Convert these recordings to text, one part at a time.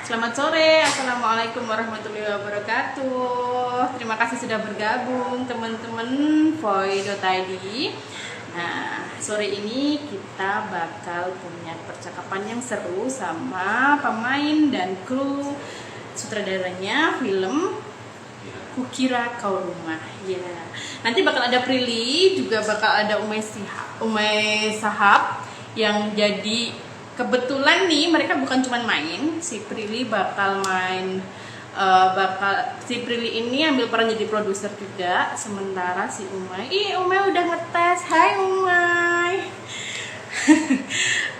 Selamat sore, Assalamualaikum warahmatullahi wabarakatuh. Terima kasih sudah bergabung teman-teman Void.id. Nah, sore ini kita bakal punya percakapan yang seru sama pemain dan kru sutradaranya film Kukira Kau Rumah. Ya, nanti bakal ada Prilly, juga bakal ada Umay Sahab yang jadi kebetulan nih mereka bukan cuma main, si Prilly bakal main si Prilly ini ambil peran jadi produser juga, sementara si Umay udah ngetes. Hai Umay.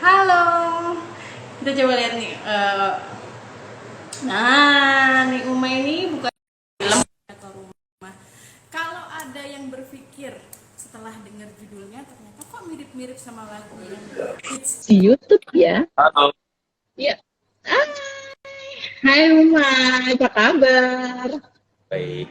Halo. Kita coba lihat nih. Nah, nih Umay ini bukan film atau rumah. Kalau ada yang berpikir setelah dengar judulnya ternyata kok mirip-mirip sama lagu yang hits Di YouTube ya. Halo, Iya. Ah, hai Uma, apa kabar? baik.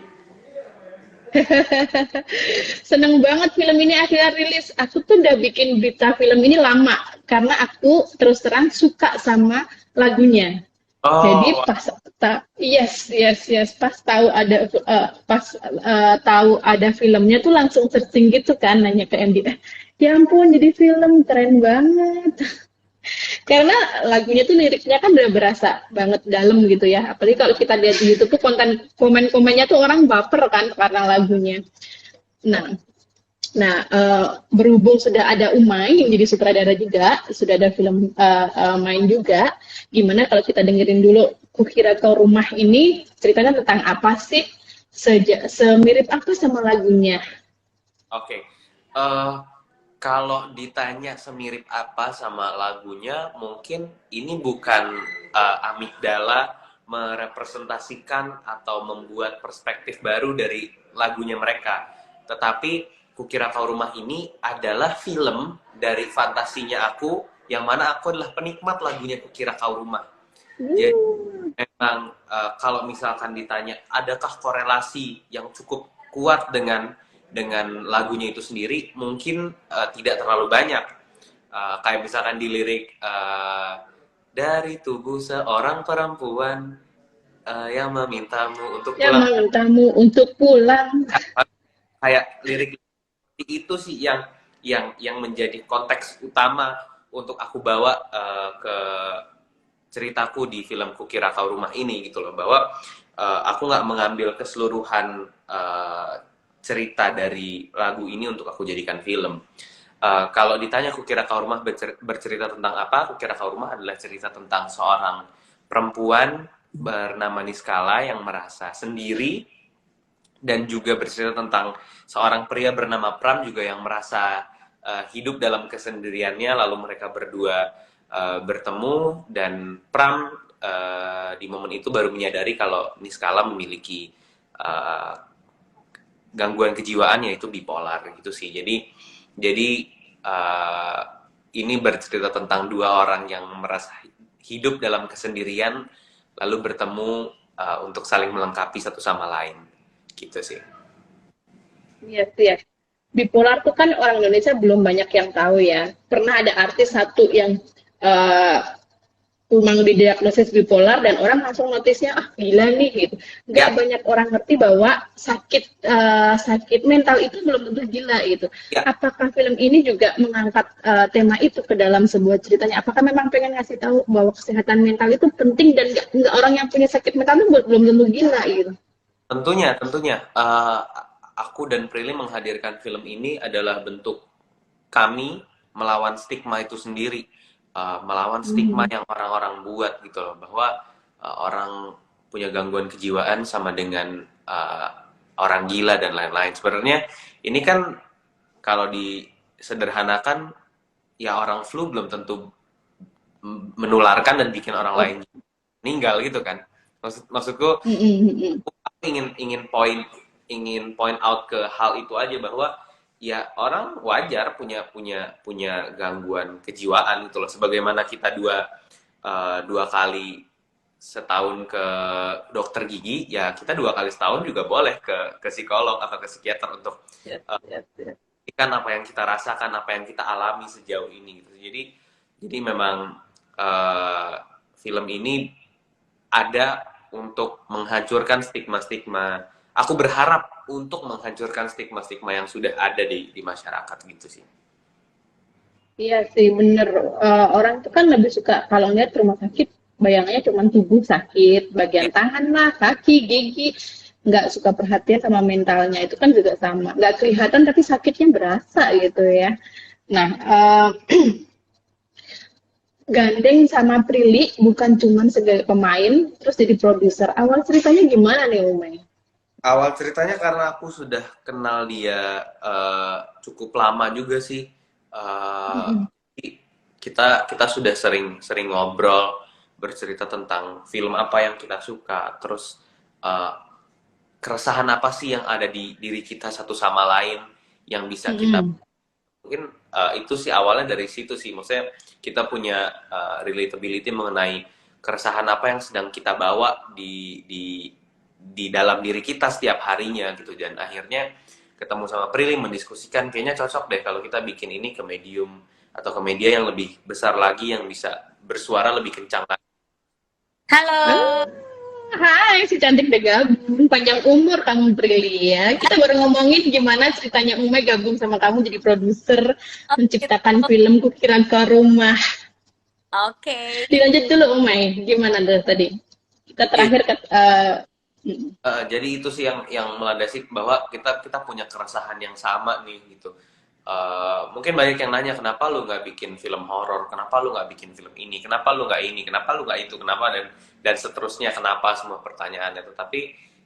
Seneng banget film ini akhirnya rilis. Aku tuh udah bikin berita film ini lama karena aku terus terang suka sama lagunya. Jadi Oh, pas tahu ada tahu ada filmnya tuh langsung searching gitu kan, nanya ke MD. Ya ampun, jadi film keren banget. Karena lagunya tuh liriknya kan udah berasa banget dalam gitu ya. Apalagi kalau kita lihat di YouTube tuh komen-komennya tuh orang baper kan karena lagunya. Nah, berhubung sudah ada Umay yang jadi sutradara juga, sudah ada film main juga. Gimana kalau kita dengerin dulu Kukira Kau Rumah ini ceritanya tentang apa sih? Semirip apa sama lagunya? oke. Eh, Kalau ditanya semirip apa sama lagunya, mungkin ini bukan Amigdala merepresentasikan atau membuat perspektif baru dari lagunya mereka. Tetapi Kukira Kau Rumah ini adalah film dari fantasinya aku, yang mana aku adalah penikmat lagunya Kukira Kau Rumah. Jadi memang kalau misalkan ditanya adakah korelasi yang cukup kuat dengan lagunya itu sendiri, mungkin tidak terlalu banyak. Kayak misalkan di lirik dari tubuh seorang perempuan yang memintamu untuk Yang pulang, memintamu untuk pulang. kayak lirik itu sih yang menjadi konteks utama untuk aku bawa ke ceritaku di film Kukira Kau Rumah ini gitu loh, bahwa aku nggak mengambil keseluruhan cerita dari lagu ini untuk aku jadikan film. Kalau ditanya Kukira Kau Rumah bercerita tentang apa, Kukira Kau Rumah adalah cerita tentang seorang perempuan bernama Niskala yang merasa sendiri, dan juga bercerita tentang seorang pria bernama Pram juga yang merasa hidup dalam kesendiriannya, lalu mereka berdua bertemu, dan Pram di momen itu baru menyadari kalau Niskala memiliki uh, gangguan kejiwaan, yaitu bipolar gitu sih. Jadi uh, ini bercerita tentang dua orang yang merasa hidup dalam kesendirian lalu bertemu untuk saling melengkapi satu sama lain gitu sih. Iya, iya. Bipolar tuh kan orang Indonesia belum banyak yang tahu ya. Pernah ada artis satu yang eh, memang didiagnosis bipolar dan orang langsung notisnya ah gila nih gitu. Nggak Ya, banyak orang ngerti bahwa sakit mental itu belum tentu gila gitu. ya, Apakah film ini juga mengangkat tema itu ke dalam sebuah ceritanya? Apakah memang pengen ngasih tahu bahwa kesehatan mental itu penting dan nggak orang yang punya sakit mental itu belum tentu gila gitu? tentunya, aku dan Prilly menghadirkan film ini adalah bentuk kami melawan stigma itu sendiri, melawan stigma Hmm. yang orang-orang buat gitu loh, bahwa orang punya gangguan kejiwaan sama dengan orang gila dan lain-lain. Sebenarnya ini kan kalau disederhanakan, ya orang flu belum tentu menularkan dan bikin orang lain meninggal gitu kan. Maksudku, Hmm, hmm, hmm, hmm. aku ingin point out ke hal itu aja, bahwa ya orang wajar punya punya punya gangguan kejiwaan gitu loh, sebagaimana kita dua kali setahun ke dokter gigi, ya kita dua kali setahun juga boleh ke psikolog atau ke psikiater untuk Yes, yes, yes. kan apa yang kita rasakan, apa yang kita alami sejauh ini gitu. Jadi memang uh, film ini ada untuk menghancurkan stigma-stigma. Aku berharap untuk menghancurkan stigma-stigma yang sudah ada di masyarakat gitu sih. Iya sih, bener. Orang tuh kan lebih suka kalau lihat rumah sakit, bayangannya cuma tubuh sakit, bagian tangan lah, kaki, gigi, nggak suka perhatian sama mentalnya. Itu kan juga sama. Nggak kelihatan tapi sakitnya berasa gitu ya. Nah, gandeng sama Prilly bukan cuma sebagai pemain, terus jadi produser. Awal ceritanya gimana nih, Umay? Awal ceritanya karena aku sudah kenal dia cukup lama juga sih. Eh, Mm-mm. kita kita sudah sering sering ngobrol, bercerita tentang film apa yang kita suka, terus eh, keresahan apa sih yang ada di diri kita satu sama lain yang bisa kita Mm-mm. mungkin itu sih awalnya dari situ sih. Maksudnya kita punya relatability mengenai keresahan apa yang sedang kita bawa di dalam diri kita setiap harinya gitu. Dan akhirnya ketemu sama Prilly mendiskusikan kayaknya cocok deh kalau kita bikin ini ke medium atau ke media yang lebih besar lagi yang bisa bersuara lebih kencang lagi. Halo. Hai, si cantik udah gabung. Panjang umur kamu Prilly ya. Kita baru ngomongin gimana ceritanya Umay gabung sama kamu jadi produser, Oh, gitu. menciptakan film Kukira Kau Rumah. Oke. Dilanjut dulu Umay, gimana dari tadi? Kita Iya, terakhir ke, jadi itu sih yang melandasi bahwa kita kita punya keresahan yang sama nih gitu. Mungkin banyak yang nanya kenapa lu nggak bikin film horor, kenapa lu nggak bikin film ini, kenapa lu nggak itu, kenapa dan seterusnya kenapa semua pertanyaannya. Tetapi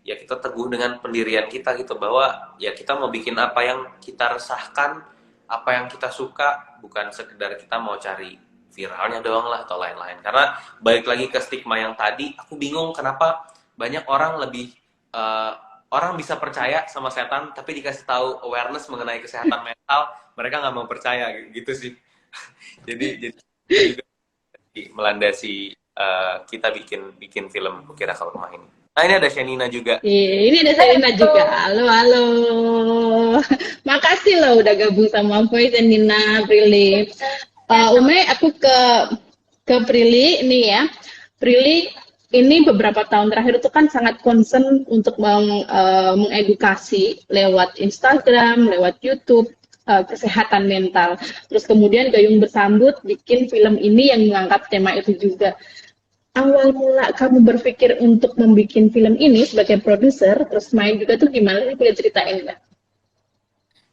ya kita teguh dengan pendirian kita gitu bahwa ya kita mau bikin apa yang kita resahkan, apa yang kita suka, bukan sekedar kita mau cari viralnya doang lah atau lain-lain. Karena balik lagi ke stigma yang tadi, aku bingung kenapa banyak orang lebih eh, orang bisa percaya sama setan tapi dikasih tahu awareness mengenai kesehatan mental mereka nggak mau percaya gitu sih. Jadi itu juga melandasi kita bikin bikin film Kukira Kau Rumah ini. Nah ini ada Shenina juga. ini ada Selina juga. Halo, halo. Makasih loh udah gabung sama Voice dan Nina Prilly. Ume, aku ke Prilly ini ya. Prilly ini beberapa tahun terakhir itu kan sangat concern untuk mengedukasi lewat Instagram, lewat YouTube, kesehatan mental. Terus kemudian gayung bersambut bikin film ini yang mengangkat tema itu juga. Awal mula kamu berpikir untuk membuat film ini sebagai produser, terus main juga tuh gimana sih? Boleh ceritain nggak?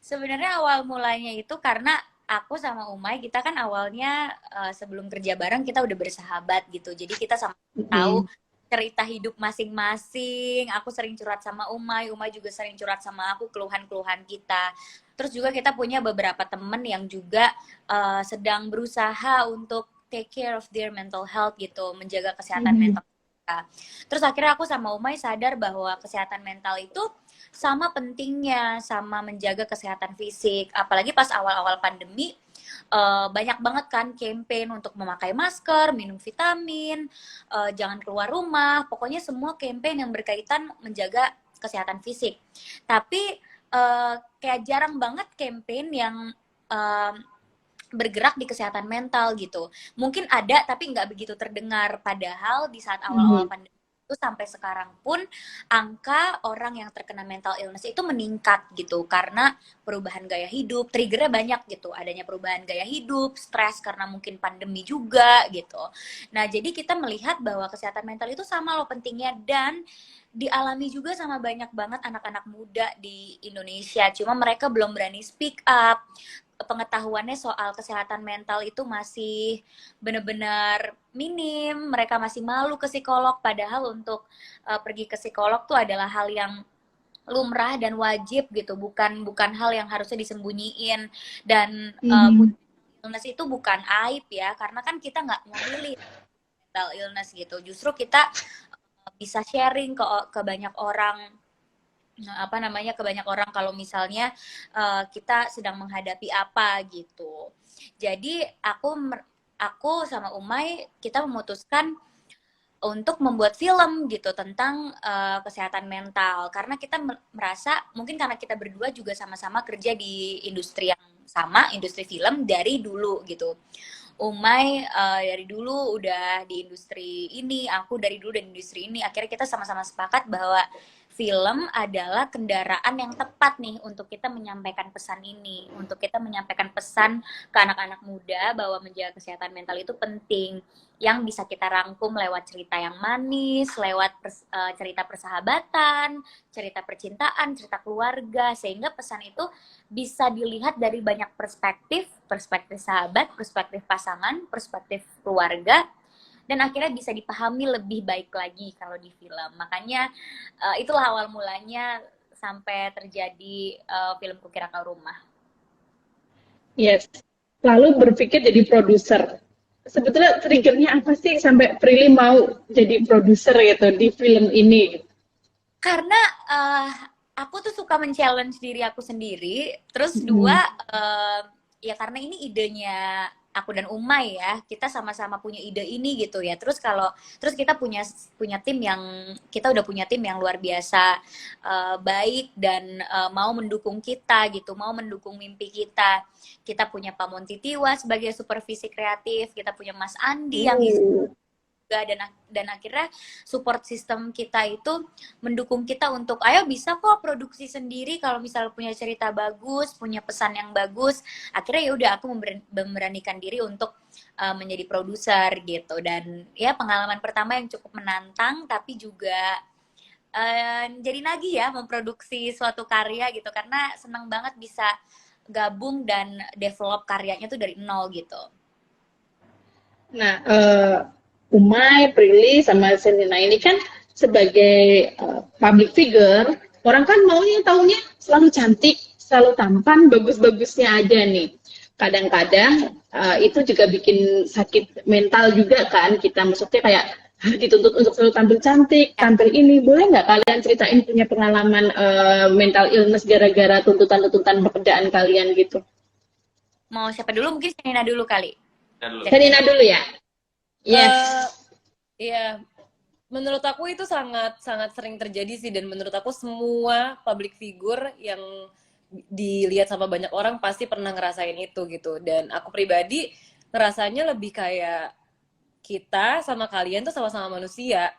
Sebenarnya awal mulanya itu karena aku sama Umay kita kan awalnya sebelum kerja bareng kita udah bersahabat gitu. Jadi kita sama tahu Mm-mm. cerita hidup masing-masing. Aku sering curhat sama Umay, Umay juga sering curhat sama aku keluhan-keluhan kita. Terus juga kita punya beberapa temen yang juga sedang berusaha untuk take care of their mental health gitu, menjaga kesehatan Mhm. mental mereka. Terus akhirnya aku sama Umay sadar bahwa kesehatan mental itu sama pentingnya sama menjaga kesehatan fisik. Apalagi pas awal-awal pandemi, banyak banget kan campaign untuk memakai masker, minum vitamin, jangan keluar rumah, pokoknya semua campaign yang berkaitan menjaga kesehatan fisik. Tapi kayak jarang banget campaign yang eh, bergerak di kesehatan mental gitu. Mungkin ada tapi nggak begitu terdengar. Padahal di saat awal-awal Mhm. pandemi itu sampai sekarang pun angka orang yang terkena mental illness itu meningkat gitu karena perubahan gaya hidup, triggernya banyak gitu. Adanya perubahan gaya hidup, stres karena mungkin pandemi juga gitu. Nah, jadi kita melihat bahwa kesehatan mental itu sama loh pentingnya dan dialami juga sama banyak banget anak-anak muda di Indonesia. Cuma mereka belum berani speak up, pengetahuannya soal kesehatan mental itu masih benar-benar minim, mereka masih malu ke psikolog, padahal untuk pergi ke psikolog tuh adalah hal yang lumrah dan wajib gitu, bukan bukan hal yang harusnya disembunyiin dan Mhm. illness itu bukan aib ya, karena kan kita nggak memilih mental illness gitu, justru kita bisa sharing ke banyak orang. Nah, apa namanya ke banyak orang kalau misalnya kita sedang menghadapi apa gitu. Jadi aku sama Umay kita memutuskan untuk membuat film gitu tentang kesehatan mental karena kita merasa mungkin karena kita berdua juga sama-sama kerja di industri yang sama, industri film dari dulu gitu. Umay dari dulu udah di industri ini, aku dari dulu di industri ini. Akhirnya kita sama-sama sepakat bahwa film adalah kendaraan yang tepat nih untuk kita menyampaikan pesan ini, untuk kita menyampaikan pesan ke anak-anak muda bahwa menjaga kesehatan mental itu penting, yang bisa kita rangkum lewat cerita yang manis, lewat cerita persahabatan, cerita percintaan, cerita keluarga, sehingga pesan itu bisa dilihat dari banyak perspektif, perspektif sahabat, perspektif pasangan, perspektif keluarga, dan akhirnya bisa dipahami lebih baik lagi kalau di film. Makanya itulah awal mulanya sampai terjadi film Kukira Kau Rumah. Yes. Lalu berpikir jadi produser. Sebetulnya triggernya apa sih sampai Prilly mau jadi produser gitu di film ini? Karena aku tuh suka men-challenge diri aku sendiri. Terus dua, ya karena ini idenya aku dan Umay ya, kita sama-sama punya ide ini gitu ya. Terus kita punya tim yang kita udah punya tim yang luar biasa baik dan mau mendukung kita gitu, mau mendukung mimpi kita. Kita punya Pak Montitiwa sebagai supervisi kreatif, kita punya Mas Andi yang dan akhirnya support system kita itu mendukung kita untuk ayo bisa kok produksi sendiri kalau misalnya punya cerita bagus, punya pesan yang bagus. Akhirnya ya udah aku memberanikan diri untuk menjadi produser gitu. Dan ya pengalaman pertama yang cukup menantang tapi juga jadi nagih ya memproduksi suatu karya gitu, karena senang banget bisa gabung dan develop karyanya tuh dari nol gitu. Nah, Umay, Prilly, sama Senina ini kan sebagai public figure, orang kan maunya taunya selalu cantik, selalu tampan, bagus-bagusnya aja nih. Kadang-kadang itu juga bikin sakit mental juga kan kita, maksudnya kayak dituntut untuk selalu tampil cantik, tampil ini. Boleh nggak kalian ceritain punya pengalaman mental illness gara-gara tuntutan-tuntutan pekerjaan kalian gitu? Mau siapa dulu? Mungkin Senina dulu kali. Senina dulu ya. Yes. Iya, menurut aku itu sangat sering terjadi sih, dan menurut aku semua public figure yang dilihat sama banyak orang pasti pernah ngerasain itu gitu. Dan aku pribadi ngerasanya lebih kayak kita sama kalian tuh sama-sama manusia,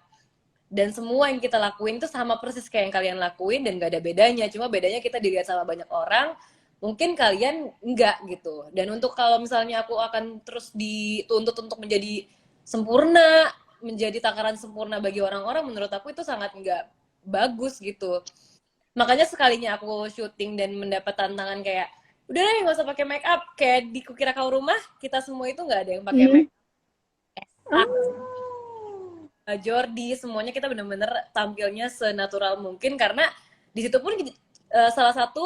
dan semua yang kita lakuin tuh sama persis kayak yang kalian lakuin dan gak ada bedanya. Cuma bedanya kita dilihat sama banyak orang, mungkin kalian enggak gitu. Dan untuk kalau misalnya aku akan terus dituntut untuk menjadi sempurna, menjadi takaran sempurna bagi orang-orang, menurut aku itu sangat nggak bagus gitu. Makanya sekalinya aku syuting dan mendapat tantangan kayak udah deh nggak usah pakai make up, kayak di Kukira Kau Rumah kita semua itu nggak ada yang pakai make up. Jordi, semuanya kita bener-bener tampilnya senatural mungkin, karena di situ pun salah satu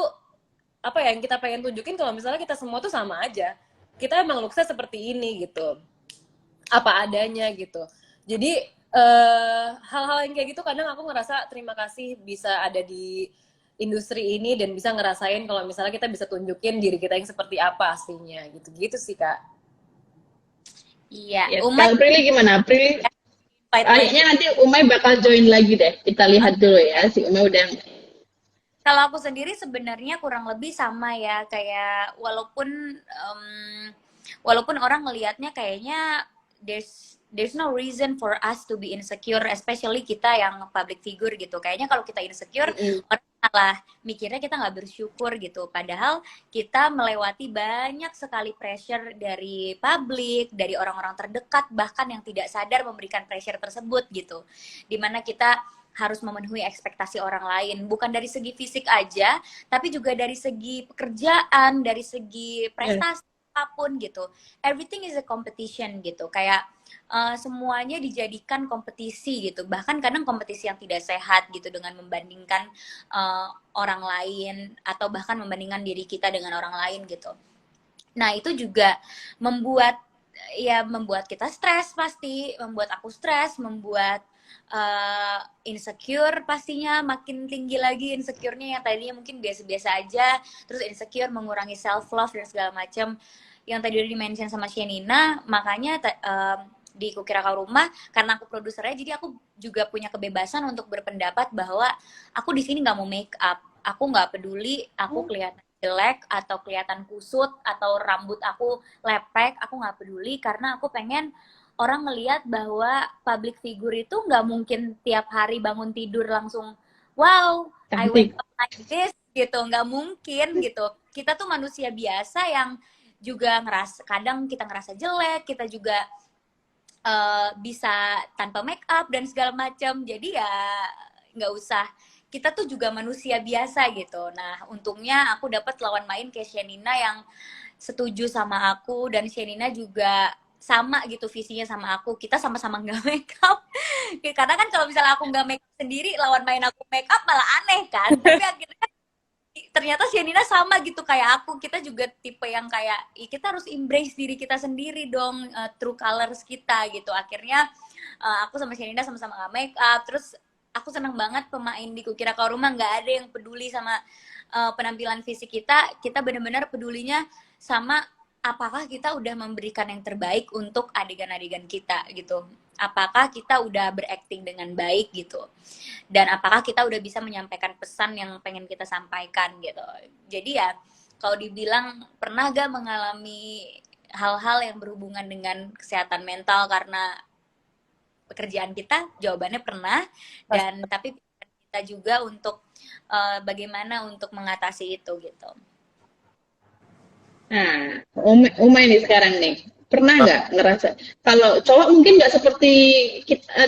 apa ya yang kita pengen tunjukin kalau misalnya kita semua tuh sama aja, kita emang looksnya seperti ini gitu, apa adanya gitu. Jadi hal-hal yang kayak gitu kadang aku ngerasa terima kasih bisa ada di industri ini dan bisa ngerasain kalau misalnya kita bisa tunjukin diri kita yang seperti apa aslinya gitu sih Kak. Iya. Yes. Kalau Prilly gimana? Prilly kayaknya nanti Umay bakal join lagi deh. Kita lihat dulu ya si Umay udah. Kalau aku sendiri sebenarnya kurang lebih sama ya, kayak walaupun orang ngelihatnya kayaknya there's no reason for us to be insecure, especially kita yang public figure gitu. Kayaknya kalau kita insecure, orang malah mikirnya kita nggak bersyukur gitu. Padahal kita melewati banyak sekali pressure dari publik, dari orang-orang terdekat, bahkan yang tidak sadar memberikan pressure tersebut gitu. Dimana kita harus memenuhi ekspektasi orang lain, bukan dari segi fisik aja, tapi juga dari segi pekerjaan, dari segi prestasi apapun gitu. Everything is a competition gitu. Kayak semuanya dijadikan kompetisi gitu. Bahkan kadang kompetisi yang tidak sehat gitu, dengan membandingkan orang lain atau bahkan membandingkan diri kita dengan orang lain gitu. Nah, itu juga membuat kita stres pasti, membuat aku stres, membuat insecure pastinya makin tinggi lagi. Insecure-nya yang tadinya mungkin biasa-biasa aja, terus insecure mengurangi self love dan segala macam yang tadi udah di-mention sama Shenina. Makanya di Kukira Kau Rumah, karena aku produsernya, jadi aku juga punya kebebasan untuk berpendapat bahwa aku di sini nggak mau make up, aku nggak peduli aku kelihatan jelek atau kelihatan kusut atau rambut aku lepek, aku nggak peduli karena aku pengen orang ngelihat bahwa public figure itu nggak mungkin tiap hari bangun tidur langsung wow, I wake Cantik. up like this gitu, nggak mungkin gitu. Kita tuh manusia biasa yang juga ngerasa, kadang kita ngerasa jelek, kita juga bisa tanpa make up dan segala macam. Jadi ya nggak usah, kita tuh juga manusia biasa gitu. Nah untungnya aku dapat lawan main kayak Shenina yang setuju sama aku, dan Shenina juga sama gitu visinya sama aku. Kita sama-sama nggak make up karena kan kalau misalnya aku nggak make up sendiri, lawan main aku make up malah aneh kan. Tapi akhirnya ternyata Shenina sama gitu kayak aku. Kita juga tipe yang kayak kita harus embrace diri kita sendiri dong, true colors kita gitu. Akhirnya aku sama Shenina sama-sama nggak make up. Terus aku seneng banget pemain di Kukira Kau Rumah nggak ada yang peduli sama penampilan fisik kita. Kita benar-benar pedulinya sama apakah kita udah memberikan yang terbaik untuk adegan-adegan kita gitu. Apakah kita udah berakting dengan baik gitu. Dan apakah kita udah bisa menyampaikan pesan yang pengen kita sampaikan gitu. Jadi ya kalau dibilang pernah gak mengalami hal-hal yang berhubungan dengan kesehatan mental karena pekerjaan kita, jawabannya pernah. Dan tapi kita juga untuk bagaimana untuk mengatasi itu gitu. Nah, Uma ini sekarang nih, pernah nggak ngerasa kalau cowok mungkin nggak seperti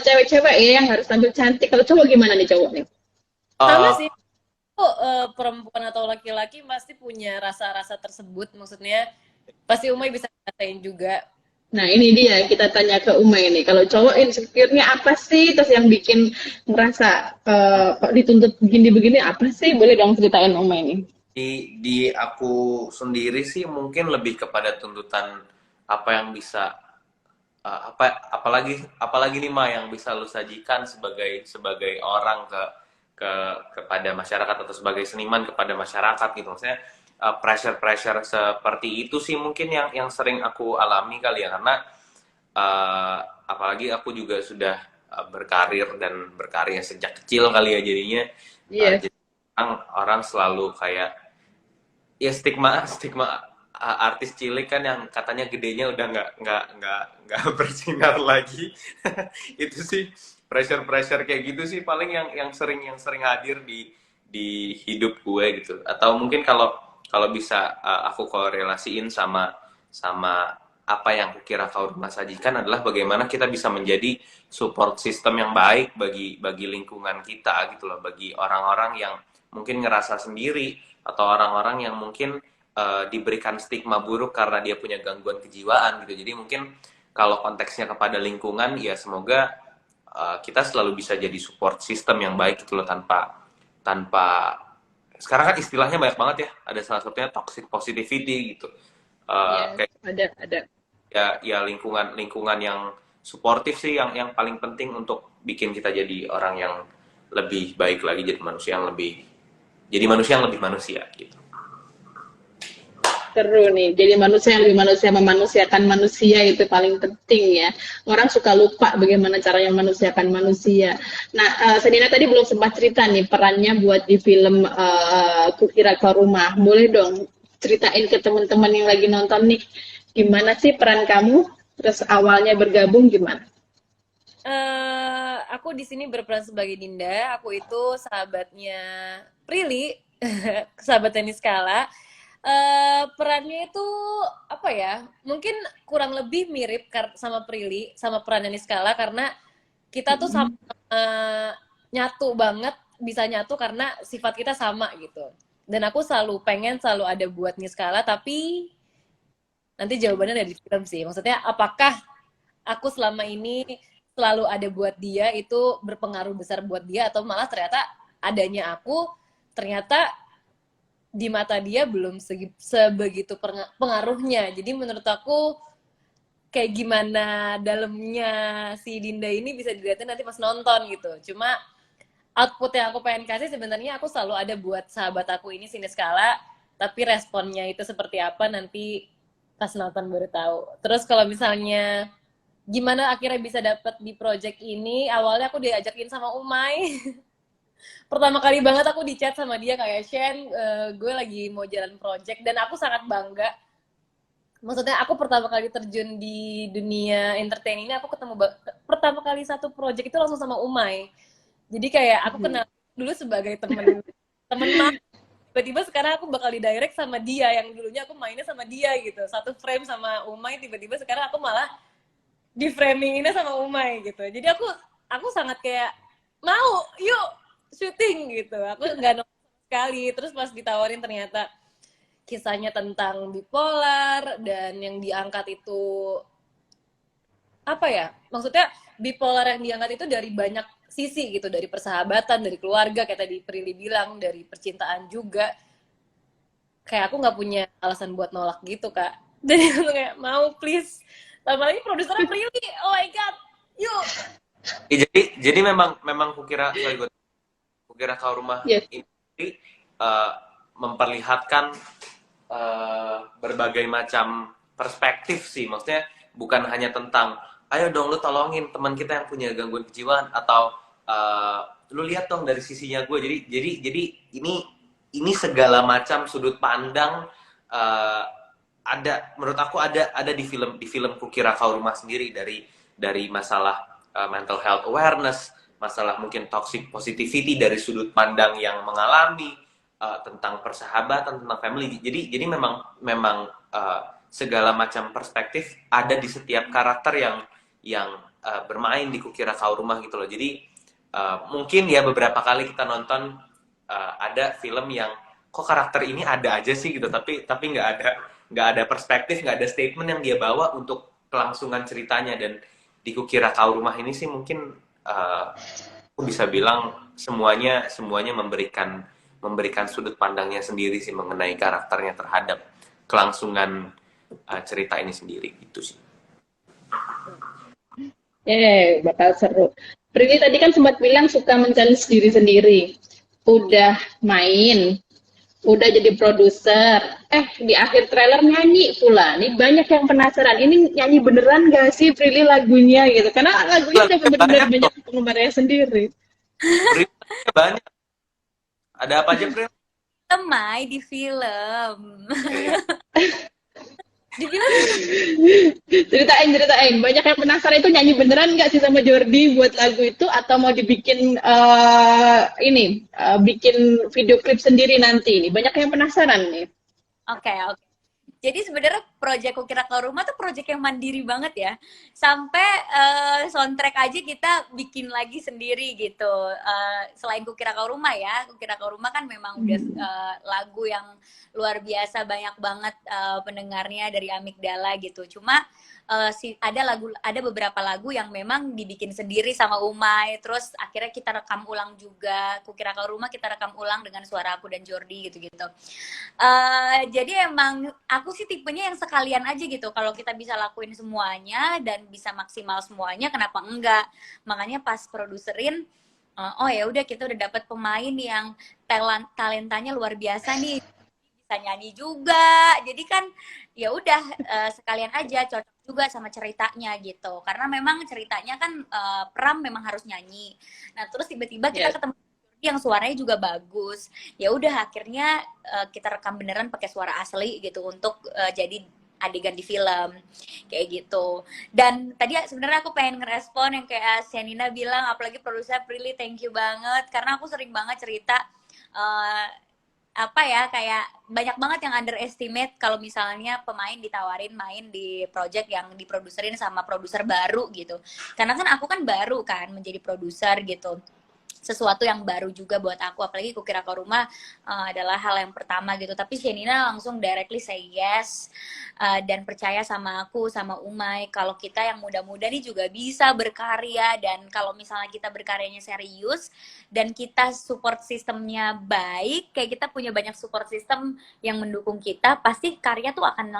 cewek-cewek ya yang harus tampil cantik. Kalau cowok gimana nih cowok nih? Sama Eh, sih, perempuan atau laki-laki pasti punya rasa-rasa tersebut. Maksudnya pasti Umay bisa rasain juga. Nah, ini dia kita tanya ke Uma ini. Kalau cowok insecure-nya apa sih? Terus yang bikin ngerasa kok dituntut begini-begini apa sih? Boleh dong ceritain Uma ini. di aku sendiri sih mungkin lebih kepada tuntutan apa yang bisa apalagi nih Ma yang bisa lu sajikan sebagai orang kepada masyarakat atau sebagai seniman kepada masyarakat gitu. Maksudnya pressure seperti itu sih mungkin yang sering aku alami kali ya, karena apalagi aku juga sudah berkarir dan berkarya sejak kecil kali ya, jadinya Iya. jadi orang selalu kayak ya stigma artis cilik kan yang katanya gedenya udah nggak bersinar lagi. Itu sih pressure kayak gitu sih paling yang sering hadir di hidup gue gitu. Atau mungkin kalau bisa aku korelasiin sama apa yang kukira kau rumah sajikan adalah bagaimana kita bisa menjadi support system yang baik bagi lingkungan kita gitu loh, bagi orang-orang yang mungkin ngerasa sendiri atau orang-orang yang mungkin diberikan stigma buruk karena dia punya gangguan kejiwaan gitu. Jadi mungkin kalau konteksnya kepada lingkungan ya semoga kita selalu bisa jadi support system yang baik gitu loh, tanpa sekarang kan istilahnya banyak banget ya, ada salah satunya toxic positivity gitu. Iya, Kayak ada. ya lingkungan yang suportif sih yang paling penting untuk bikin kita jadi orang yang lebih baik lagi, jadi manusia yang lebih manusia gitu. Seru nih. Jadi manusia yang lebih manusia, memanusiakan manusia itu paling penting ya. Orang suka lupa bagaimana caranya memanusiakan manusia. Nah, Senina tadi belum sempat cerita nih perannya buat di film Kukira Kau Rumah. Boleh dong ceritain ke teman-teman yang lagi nonton nih, gimana sih peran kamu? Terus awalnya bergabung gimana? Aku di sini berperan sebagai Dinda. Aku itu sahabatnya Prilly, sahabat tenis Kala. Perannya itu apa ya? Mungkin kurang lebih mirip sama Prilly, sama perannya Niskala, karena kita tuh sama nyatu banget, bisa nyatu karena sifat kita sama gitu. Dan aku selalu pengen selalu ada buat Niskala, tapi nanti jawabannya dari film sih. Maksudnya apakah aku selama ini selalu ada buat dia itu berpengaruh besar buat dia, atau malah ternyata adanya aku ternyata di mata dia belum sebegitu pengaruhnya. Jadi menurut aku kayak gimana dalamnya si Dinda ini bisa dilihatin nanti pas nonton gitu. Cuma output yang aku pengen kasih sebenarnya aku selalu ada buat sahabat aku ini Sineskala, tapi responnya itu seperti apa nanti pas nonton baru tahu. Terus kalau misalnya gimana akhirnya bisa dapet di project ini, awalnya aku diajakin sama Umay. Pertama kali banget aku di chat sama dia kayak Shen, gue lagi mau jalan project dan aku sangat bangga. Maksudnya aku pertama kali terjun di dunia entertain ini aku ketemu pertama kali satu project itu langsung sama Umay. Jadi kayak aku kenal dulu sebagai temen temen main. Tiba-tiba sekarang aku bakal di direct sama dia yang dulunya aku mainnya sama dia gitu. Satu frame sama Umay, tiba-tiba sekarang aku malah di framing ini sama Umay gitu. Jadi aku sangat kayak mau yuk syuting gitu. Aku nggak nolak sama sekali. Terus pas ditawarin ternyata kisahnya tentang bipolar dan yang diangkat itu apa ya? Maksudnya bipolar yang diangkat itu dari banyak sisi gitu, dari persahabatan, dari keluarga kayak tadi Prilly bilang, dari percintaan juga. Kayak aku nggak punya alasan buat nolak gitu, Kak. Jadi aku kayak mau please. Tambah lagi produsernya Prilly. Oh my god. Yuk. Ya, jadi memang kukira kau rumah Yes. ini uh, memperlihatkan berbagai macam perspektif sih. Maksudnya bukan hanya tentang ayo dong lu tolongin teman kita yang punya gangguan kejiwaan atau lu lihat dong dari sisinya gue. Jadi ini segala macam sudut pandang ada menurut aku ada di film Kukira Kau Rumah sendiri dari masalah mental health awareness, masalah mungkin toxic positivity dari sudut pandang yang mengalami tentang persahabatan, tentang family. Jadi memang segala macam perspektif ada di setiap karakter yang bermain di Kukira Kau Rumah gitu loh. Jadi mungkin ya beberapa kali kita nonton ada film yang kok karakter ini ada aja sih gitu, tapi nggak ada perspektif, nggak ada statement yang dia bawa untuk kelangsungan ceritanya. Dan di Kukira Kau Rumah ini sih mungkin aku bisa bilang semuanya memberikan sudut pandangnya sendiri sih mengenai karakternya terhadap kelangsungan cerita ini sendiri gitu sih. Bakal seru. Prilly tadi kan sempat bilang suka men-challenge diri sendiri. Udah main, udah jadi produser. Di akhir trailer nyanyi pula. Nih banyak yang penasaran. Ini nyanyi beneran gak sih Prilly lagunya gitu? Karena lagunya udah bener-bener banyak penggemarnya sendiri. Banyak. Ada apa aja, Pril? Temai di film. Di film Ceritain. Banyak yang penasaran itu nyanyi beneran nggak sih sama Jordi buat lagu itu atau mau dibikin bikin video klip sendiri nanti nih. Banyak yang penasaran nih. Oke. Jadi sebenarnya proyek Kukira Kau Rumah tuh proyek yang mandiri banget ya. Sampai soundtrack aja kita bikin lagi sendiri gitu. Selain Kukira Kau Rumah ya, Kukira Kau Rumah kan memang udah lagu yang luar biasa, banyak banget pendengarnya dari Amigdala gitu. Cuma ada beberapa lagu yang memang dibikin sendiri sama Umay. Terus akhirnya kita rekam ulang juga. Kukira Kau Rumah kita rekam ulang dengan suara aku dan Jordi gitu-gitu. Jadi emang aku sih tipenya yang sekalian aja gitu. Kalau kita bisa lakuin semuanya dan bisa maksimal semuanya, kenapa enggak? Makanya pas produserin, oh ya udah kita udah dapat pemain yang talentanya luar biasa nih, bisa nyanyi juga. Jadi kan ya udah sekalian aja, cocok juga sama ceritanya gitu. Karena memang ceritanya kan Pram memang harus nyanyi. Nah terus tiba-tiba kita ketemu yang suaranya juga bagus. Ya udah akhirnya kita rekam beneran pakai suara asli gitu untuk jadi adegan di film kayak gitu. Dan tadi sebenarnya aku pengen ngerespon yang kayak Shenina bilang, apalagi produser Prilly, thank you banget karena aku sering banget cerita kayak banyak banget yang underestimate kalau misalnya pemain ditawarin main di project yang diproduserin sama produser baru gitu. Karena kan aku kan baru kan menjadi produser gitu. Sesuatu yang baru juga buat aku, apalagi Kukira Kau Rumah adalah hal yang pertama gitu. Tapi Shenina langsung directly say yes dan percaya sama aku, sama Umay kalau kita yang muda-muda nih juga bisa berkarya. Dan kalau misalnya kita berkaryanya serius dan kita support sistemnya baik, kayak kita punya banyak support system yang mendukung kita, pasti karya tuh akan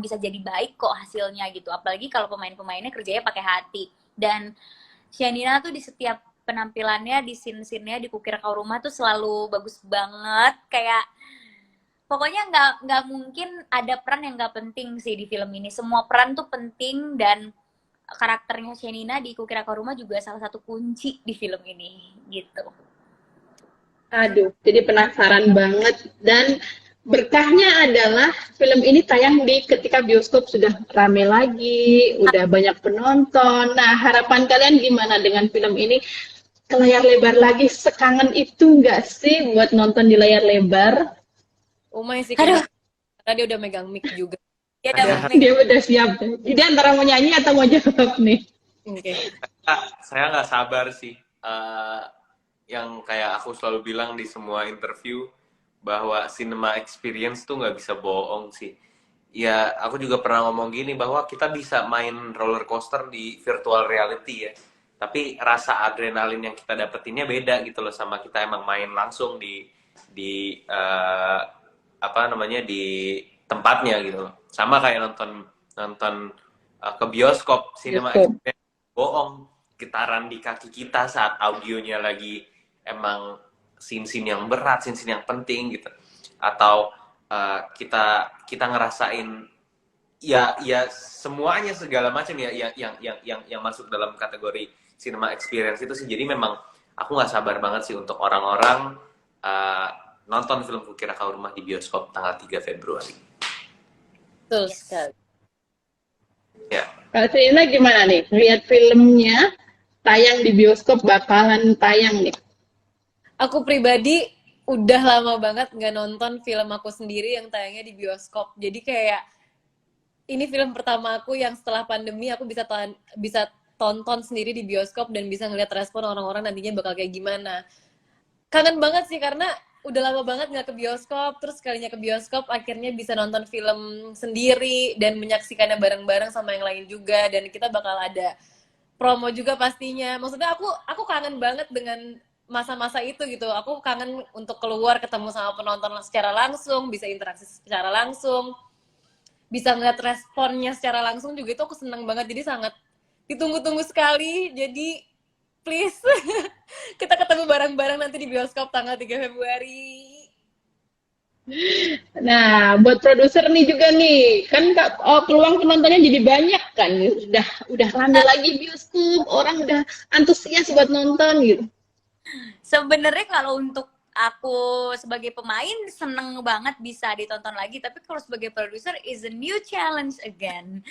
bisa jadi baik kok hasilnya gitu. Apalagi kalau pemain-pemainnya kerjanya pakai hati. Dan Shenina tuh di setiap penampilannya, di scene-scene-nya di Kukira Kau Rumah tuh selalu bagus banget. Kayak pokoknya nggak mungkin ada peran yang nggak penting sih di film ini. Semua peran tuh penting dan karakternya Shenina di Kukira Kau Rumah juga salah satu kunci di film ini gitu. Aduh, jadi penasaran banget. Dan berkahnya adalah film ini tayang di ketika bioskop sudah rame lagi, udah banyak penonton. Nah, harapan kalian gimana dengan film ini ke layar lebar lagi? Sekangen itu nggak sih buat nonton di layar lebar? Umay sih Aduh, kayaknya karena dia udah megang mic juga. dia udah Ada. mau make Dia udah siap. Dia antara mau nyanyi atau mau jawab nih. Oke. Saya nggak sabar sih. Yang kayak aku selalu bilang di semua interview bahwa cinema experience tuh nggak bisa bohong sih. Ya, aku juga pernah ngomong gini bahwa kita bisa main roller coaster di virtual reality ya. Tapi rasa adrenalin yang kita dapetinnya beda gitu loh sama kita emang main langsung di apa namanya di tempatnya gitu loh. Sama kayak nonton nonton ke bioskop, cinema Bioskop. experience bohong, getaran di kaki kita saat audionya lagi emang scene-scene yang berat, scene-scene yang penting gitu. Atau kita kita ngerasain ya semuanya segala macam ya yang masuk dalam kategori cinema experience itu sih. Jadi memang aku nggak sabar banget sih untuk orang-orang uh, nonton film Kukira Kau Rumah di bioskop tanggal 3 Februari. Betul sekali. Ya. Kak Selina gimana nih? Lihat filmnya tayang di bioskop bakalan tayang nih. Aku pribadi udah lama banget nggak nonton film aku sendiri yang tayangnya di bioskop. Jadi kayak ini film pertama aku yang setelah pandemi aku bisa tonton sendiri di bioskop dan bisa ngeliat respon orang-orang nantinya bakal kayak gimana. Kangen banget sih karena udah lama banget nggak ke bioskop, terus sekalinya ke bioskop akhirnya bisa nonton film sendiri dan menyaksikannya bareng-bareng sama yang lain juga, dan kita bakal ada promo juga pastinya. Maksudnya aku kangen banget dengan masa-masa itu gitu. Aku kangen untuk keluar ketemu sama penonton secara langsung, bisa interaksi secara langsung, bisa ngeliat responnya secara langsung juga, itu aku seneng banget. Jadi sangat ditunggu-tunggu sekali. Jadi please kita ketemu bareng-bareng nanti di bioskop tanggal 3 Februari. Nah, buat produser nih juga nih, kan peluang penontonnya jadi banyak kan, udah rame lagi bioskop, orang udah antusias buat nonton gitu. sebenarnya kalau untuk aku sebagai pemain seneng banget bisa ditonton lagi, tapi kalau sebagai produser is a new challenge again.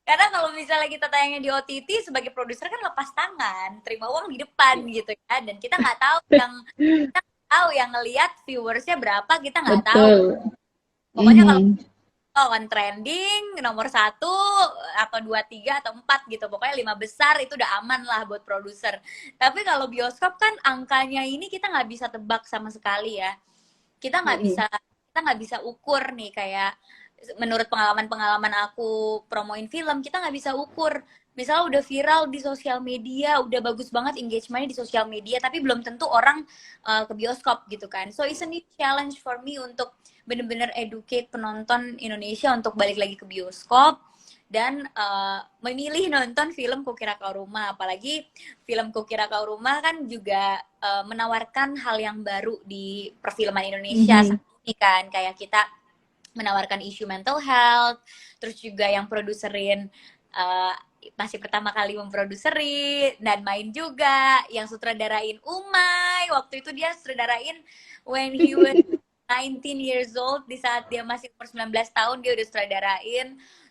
Karena kalau misalnya kita tayangnya di OTT, sebagai produser kan lepas tangan, terima uang di depan gitu ya, dan kita nggak tahu yang ngelihat viewersnya berapa, kita nggak tahu. Betul. Pokoknya kalau Mhm. on trending nomor 1 atau 2, 3 atau 4 gitu, pokoknya 5 besar itu udah aman lah buat produser. Tapi kalau bioskop kan angkanya ini kita nggak bisa tebak sama sekali ya. Kita nggak bisa ukur nih, kayak menurut pengalaman aku promoin film, kita nggak bisa ukur. Misalnya udah viral di sosial media, udah bagus banget engagementnya di sosial media, tapi belum tentu orang ke bioskop gitu kan. So it's a new challenge for me untuk bener-bener educate penonton Indonesia untuk balik lagi ke bioskop dan memilih nonton film Kukira Kau Rumah. Apalagi film Kukira Kau Rumah kan juga menawarkan hal yang baru di perfilman Indonesia saat ini kan, kayak kita menawarkan isu mental health, terus juga yang produserin masih pertama kali memproduserin dan main juga, yang sutradarain Umay, waktu itu dia sutradarain when he was 19 years old, di saat dia masih umur 19 tahun dia udah sutradarain.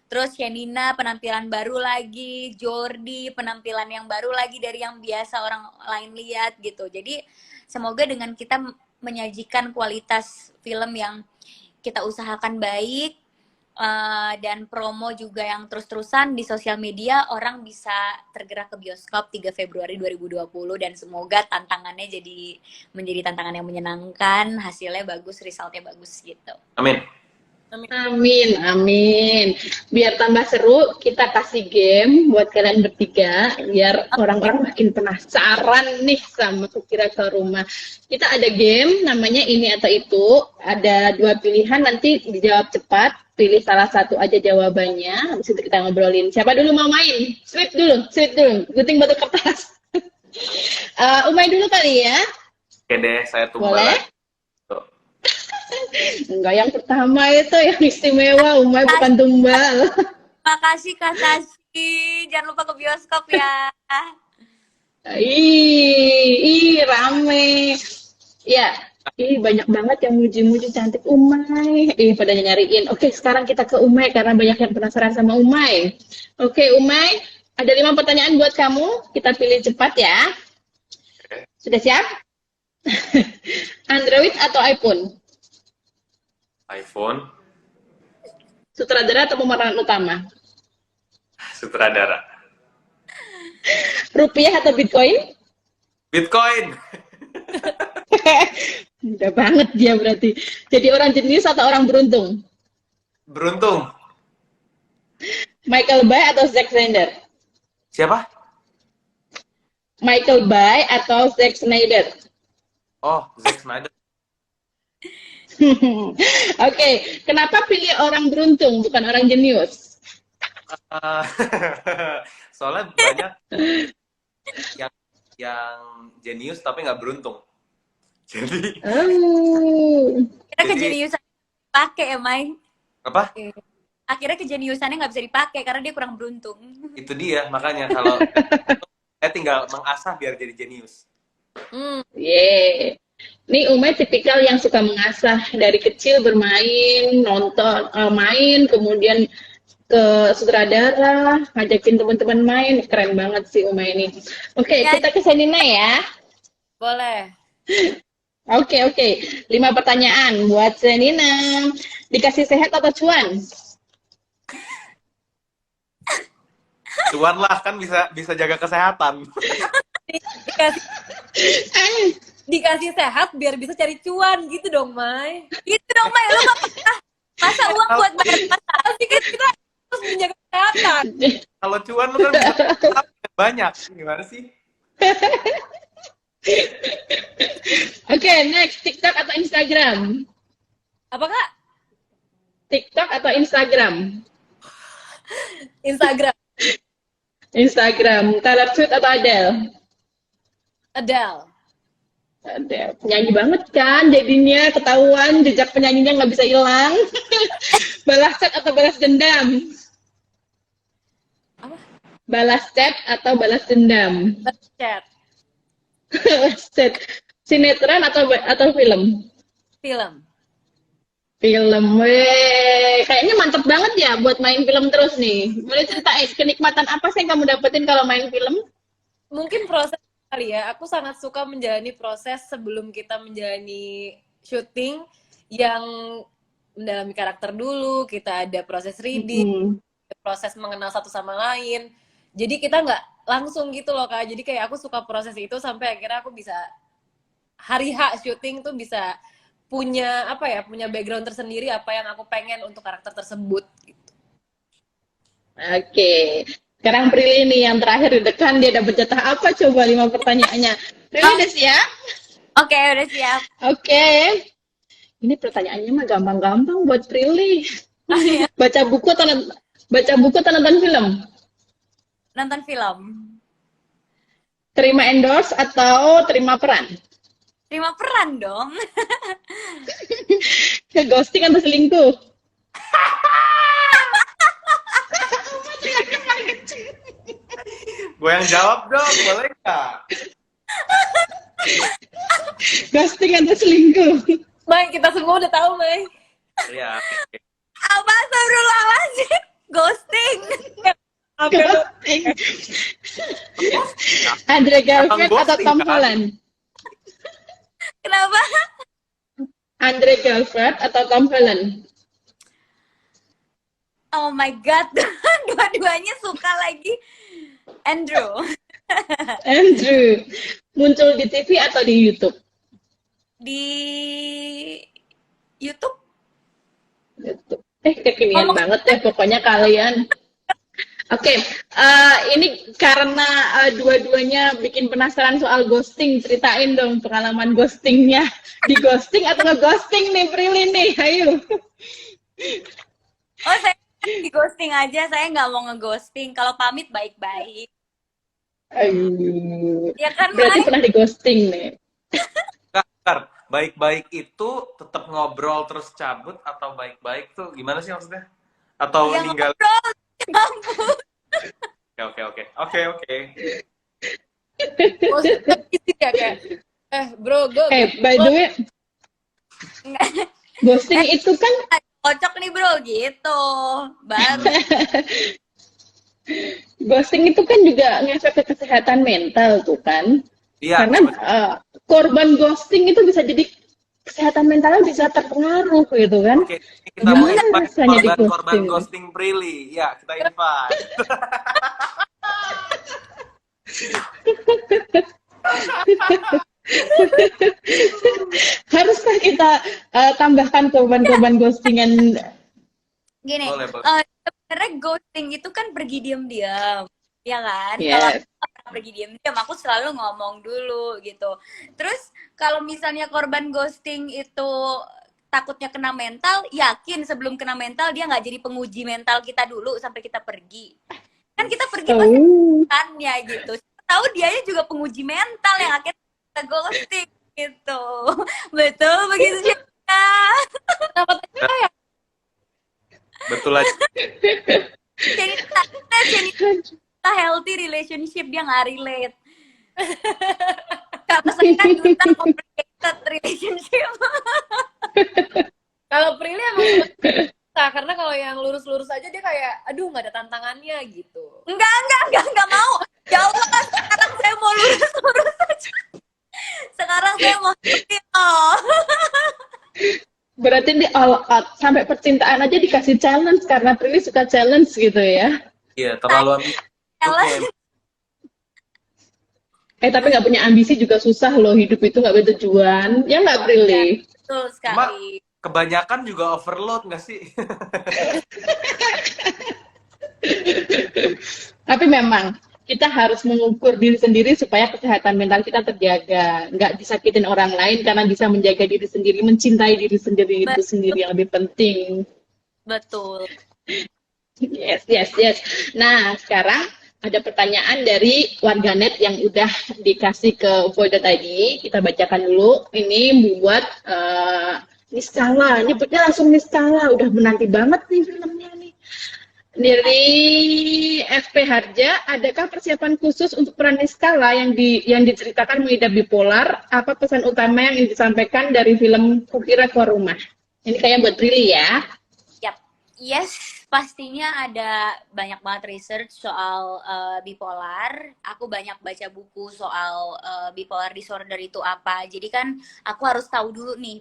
Terus Shenina penampilan baru lagi, Jordi penampilan yang baru lagi dari yang biasa orang lain lihat gitu. Jadi semoga dengan kita menyajikan kualitas film yang kita usahakan baik, dan promo juga yang terus-terusan di sosial media, orang bisa tergerak ke bioskop 3 Februari 2020, dan semoga tantangannya menjadi tantangan yang menyenangkan, hasilnya bagus, resultnya bagus gitu. Amin. Amin, amin. Biar tambah seru, kita kasih game buat kalian bertiga, biar orang-orang makin penasaran nih sama Kukira Kau Rumah. Kita ada game, namanya ini atau itu. Ada 2 pilihan, nanti dijawab cepat. Pilih salah satu aja jawabannya, habis itu kita ngobrolin. Siapa dulu mau main? Sweet dulu. Gunting batu kertas. Umay dulu kali ya. Oke deh, saya tumbal Boleh? lagi. Tuh. Enggak, yang pertama itu yang istimewa, Umay bukan tumbal. Makasih Kak Tasi, jangan lupa ke bioskop ya. Ih, rame. Ya, Ih, banyak banget yang muji-muji cantik Umay. Ih, pada nyariin. Oke, sekarang kita ke Umay karena banyak yang penasaran sama Umay. Oke, Umay, ada 5 pertanyaan buat kamu. Kita pilih cepat ya. Sudah siap? Android atau iPhone? iPhone, Sutradara atau pemeran utama? sutradara. Rupiah atau Bitcoin? Bitcoin, Mudah banget dia berarti. Jadi orang jenius atau orang beruntung? beruntung. Michael Bay atau Zack Snyder? Siapa? Michael Bay atau Zack Snyder? Oh, Zack Snyder. Oke, kenapa pilih orang beruntung bukan orang jenius? Eh, soalnya banyak yang jenius tapi nggak beruntung. Jadi Oh, Akhirnya jadi kejeniusan dipakai ya, Mai. apa? Akhirnya kejeniusannya nggak bisa dipakai karena dia kurang beruntung. Itu dia makanya kalau saya tinggal mengasah biar jadi jenius. yeah. Nih Umay tipikal yang suka mengasah dari kecil bermain, nonton, main, kemudian ke sutradara, ngajakin teman-teman main. Keren banget sih Umay ini. Oke, Ya, kita ke Senina ya. Boleh. Oke, 5 pertanyaan buat Senina. Dikasih sehat atau cuan? Cuan lah kan bisa jaga kesehatan. Dikasih, dikasih sehat biar bisa cari cuan gitu dong, Mai. gitu dong, Mai. Lu nggak pernah masa uang buat bayar masalah. Pasti kan kita harus menjaga kesehatan. Kalau cuan lu kan bisa banyak. Gimana sih? Oke, next. TikTok atau Instagram? Apa Kak? TikTok atau Instagram? Instagram. Instagram. Taylor Swift atau Adele? Adele. Adele. Penyanyi banget kan jadinya, ketahuan jejak penyanyinya nggak bisa hilang. Balas chat atau balas dendam? Apa? Balas chat atau balas dendam? Chat. Balas chat. Sinetron atau film? Film. Film. Weh, kayaknya mantep banget ya buat main film terus nih. Boleh ceritain kenikmatan apa sih yang kamu dapetin kalau main film? Mungkin proses kali ya. Aku sangat suka menjalani proses sebelum kita menjalani syuting yang mendalami karakter dulu. Kita ada proses reading, proses mengenal satu sama lain. Jadi kita nggak langsung gitu loh Kak. Jadi kayak aku suka proses itu sampai akhirnya aku bisa hari H syuting tuh bisa punya apa ya, punya background tersendiri apa yang aku pengen untuk karakter tersebut gitu. Oke. Sekarang Prilly nih yang terakhir di depan, dia dapat jatah apa coba 5 pertanyaannya. Prilly udah siap? Oke, udah siap. Oke. Ini pertanyaannya mah gampang-gampang buat Prilly. Oh, iya. Baca buku atau nonton film? Nonton film. Terima endorse atau terima peran? Terima peran dong. Ke ghosting atau selingkuh? Gue yang jawab dong, boleh nggak? Ghosting atau selingkuh? Mai, kita semua udah tahu, Mai. Iya. Oke. Apa astagfirullahaladzim? Ghosting. Ghosting. Andre Garfield Abang atau ghosting, Tom kan? Holland? Kenapa? Andre Garfield atau Tom Holland? Oh my god. Dua-duanya suka lagi. Andrew. Andrew. Muncul di TV atau di YouTube? Di YouTube. YouTube. Kekinian Ngomong- banget ya pokoknya kalian. Oke, ini karena dua-duanya bikin penasaran soal ghosting, ceritain dong pengalaman ghostingnya. Di ghosting atau nge-ghosting nih Prilly nih, ayo. Oh, saya di ghosting aja. Saya nggak mau ngeghosting. Kalau pamit baik-baik. Ayo. Ya kan, Berarti Mai? pernah di ghosting nih. Ntar, baik-baik itu tetap ngobrol terus cabut atau baik-baik tuh gimana sih maksudnya? Atau Ya ninggal? ngobrol. Ya ampun. Oke. Maksudnya gitu ya kayak bro, gue By the way, Ghosting itu kan Kocok nih bro gitu. Baru. ghosting itu kan juga ngefek ke kesehatan mental tuh kan. Iya, Karena korban ghosting itu bisa jadi kesehatan mentalnya bisa terpengaruh gitu kan. oke. Kita mau Gimana invite rasanya di korban-korban ghosting? ghosting Prilly. Ya, kita invite. Haruskah kita tambahkan korban-korban ghostingan? Gini, Boleh, boleh. sebenarnya ghosting itu kan pergi diam-diam, ya kan? Kalau Yes. aku pergi diam-diam, aku selalu ngomong dulu gitu. Terus kalau misalnya korban ghosting itu takutnya kena mental, yakin sebelum kena mental dia nggak jadi penguji mental kita dulu sampai kita pergi. Kan kita pergi pasti Oh. kannya gitu. Siapa tahu dianya juga penguji mental yang akhirnya kita ghosting gitu. Betul begitu sih. Kenapa tanya? Betul aja. Kita healthy relationship, dia nggak relate. Kalau saya kan duta complicated relationship. Kalau Prilly emang susah, karena kalau yang lurus-lurus aja dia kayak, aduh nggak ada tantangannya gitu. Enggak mau. Ya Allah, sekarang saya mau lurus-lurus aja. Sekarang saya mau seperti Berarti di all out sampai percintaan aja dikasih challenge karena Prilly suka challenge gitu ya. Iya, terlalu ambisius. Tapi nggak punya ambisi juga susah loh, hidup itu nggak bertujuan. Ya nggak Prilly? Betul Cuma sekali. kebanyakan juga overload nggak sih? Tapi memang kita harus mengukur diri sendiri supaya kesehatan mental kita terjaga. Nggak disakitin orang lain karena bisa menjaga diri sendiri, mencintai diri sendiri itu sendiri yang lebih penting. Betul. Yes, yes, yes. Nah, sekarang ada pertanyaan dari warganet yang udah dikasih ke Voido tadi. Kita bacakan dulu. Ini buat Niskala. Nyebutnya langsung Niskala. Udah menanti banget nih filmnya nih. Dari FP Harja, adakah persiapan khusus untuk peran Niskala yang diceritakan mengidap bipolar? Apa pesan utama yang disampaikan dari film Kukira Kau Rumah? Ini kayak buat Prilly ya. Yap. Yes, pastinya ada banyak banget research soal bipolar. Aku banyak baca buku soal bipolar disorder itu apa. Jadi kan aku harus tahu dulu nih